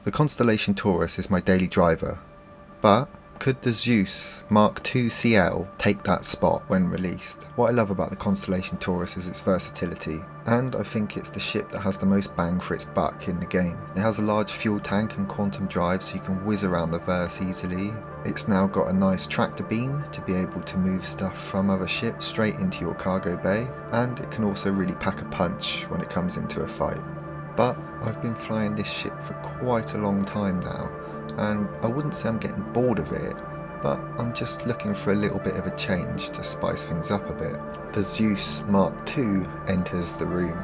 The Constellation Taurus is my daily driver, but could the Zeus Mk2 CL take that spot when released? What I love about the Constellation Taurus is its versatility, and I think it's the ship that has the most bang for its buck in the game. It has a large fuel tank and quantum drive, so you can whiz around the verse easily. It's now got a nice tractor beam to be able to move stuff from other ships straight into your cargo bay, and it can also really pack a punch when it comes into a fight. But I've been flying this ship for quite a long time now, and I wouldn't say I'm getting bored of it, but I'm just looking for a little bit of a change to spice things up a bit. The Zeus Mk2 enters the room,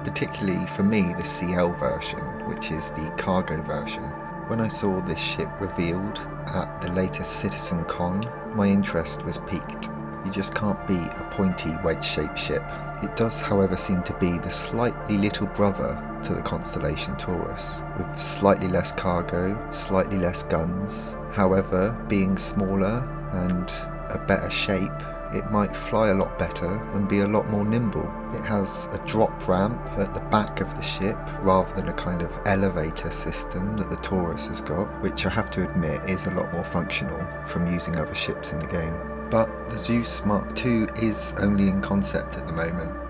particularly for me the CL version, which is the cargo version. When I saw this ship revealed at the latest Citizen Con, my interest was piqued. You just can't beat a pointy wedge-shaped ship. It does, however, seem to be the slightly little brother to the Constellation Taurus, with slightly less cargo, slightly less guns. However, being smaller and a better shape, it might fly a lot better and be a lot more nimble. It has a drop ramp at the back of the ship rather than a kind of elevator system that the Taurus has got, which I have to admit is a lot more functional from using other ships in the game. But the Zeus Mk2 is only in concept at the moment.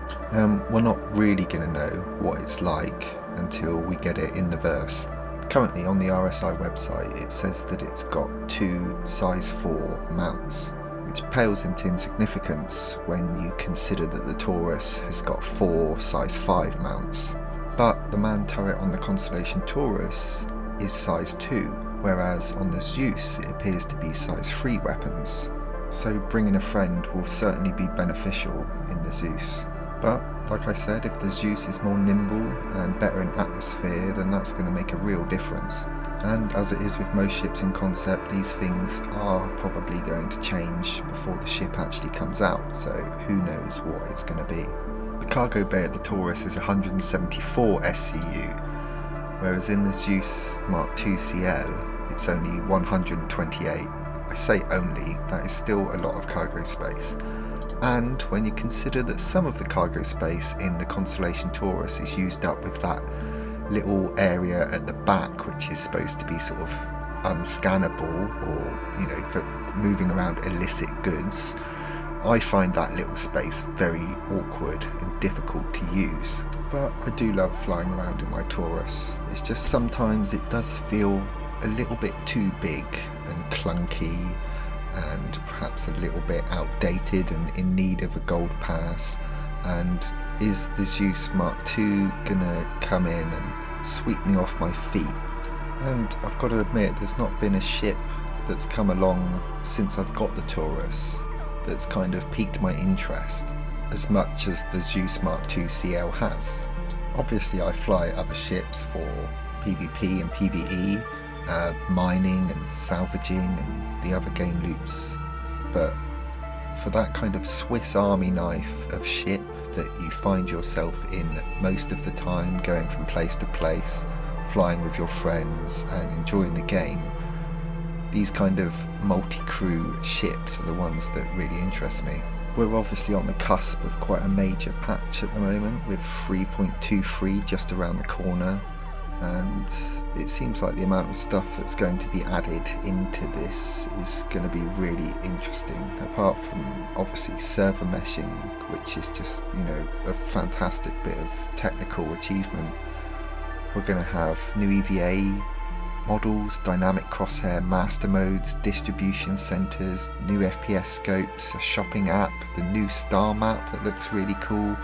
We're not really going to know what it's like until we get it in the verse. Currently on the RSI website it says that it's got 2 size 4 mounts, which pales into insignificance when you consider that the Taurus has got 4 size 5 mounts. But the man turret on the Constellation Taurus is size 2, whereas on the Zeus it appears to be size 3 weapons. So bringing a friend will certainly be beneficial in the Zeus. But, like I said, if the Zeus is more nimble and better in atmosphere, then that's going to make a real difference. And as it is with most ships in concept, these things are probably going to change before the ship actually comes out, so who knows what it's going to be. The cargo bay at the Taurus is 174 SCU, whereas in the Zeus Mk2 CL it's only 128. I say only, that is still a lot of cargo space. And when you consider that some of the cargo space in the Constellation Taurus is used up with that little area at the back, which is supposed to be sort of unscannable or, you know, for moving around illicit goods, I find that little space very awkward and difficult to use. But I do love flying around in my Taurus. It's just sometimes it does feel a little bit too big and clunky, and perhaps a little bit outdated and in need of a gold pass. And is the Zeus Mk2 gonna come in and sweep me off my feet? And I've got to admit, there's not been a ship that's come along since I've got the Taurus that's kind of piqued my interest as much as the Zeus Mk2 CL has. Obviously I fly other ships for PvP and PvE, mining and salvaging and the other game loops, but for that kind of Swiss Army knife of ship that you find yourself in most of the time, going from place to place, flying with your friends and enjoying the game, these kind of multi-crew ships are the ones that really interest me. We're obviously on the cusp of quite a major patch at the moment, with 3.23 just around the corner, and it seems like the amount of stuff that's going to be added into this is going to be really interesting, apart from obviously server meshing, which is just, you know, a fantastic bit of technical achievement. We're going to have new EVA models, dynamic crosshair master modes, distribution centers, new FPS scopes, a shopping app, the new star map that looks really cool.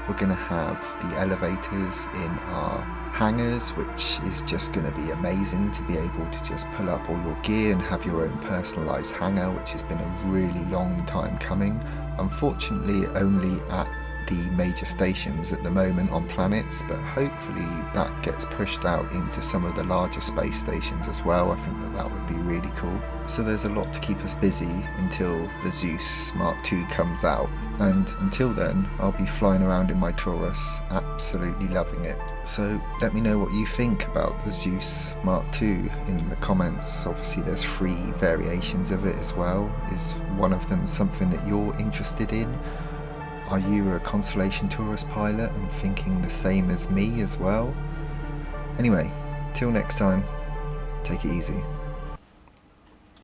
We're going to have the elevators in our hangars, which is just going to be amazing to be able to just pull up all your gear and have your own personalised hangar, which has been a really long time coming. Unfortunately only at the major stations at the moment on planets, but hopefully that gets pushed out into some of the larger space stations as well. I think that would be really cool. So there's a lot to keep us busy until the Zeus Mk2 comes out, and until then I'll be flying around in my Taurus, absolutely loving it. So let me know what you think about the Zeus Mk2 in the comments. Obviously there's 3 variations of it as well. Is one of them something that you're interested in? Are you a Constellation Taurus pilot and thinking the same as me as well? Anyway, till next time. Take it easy.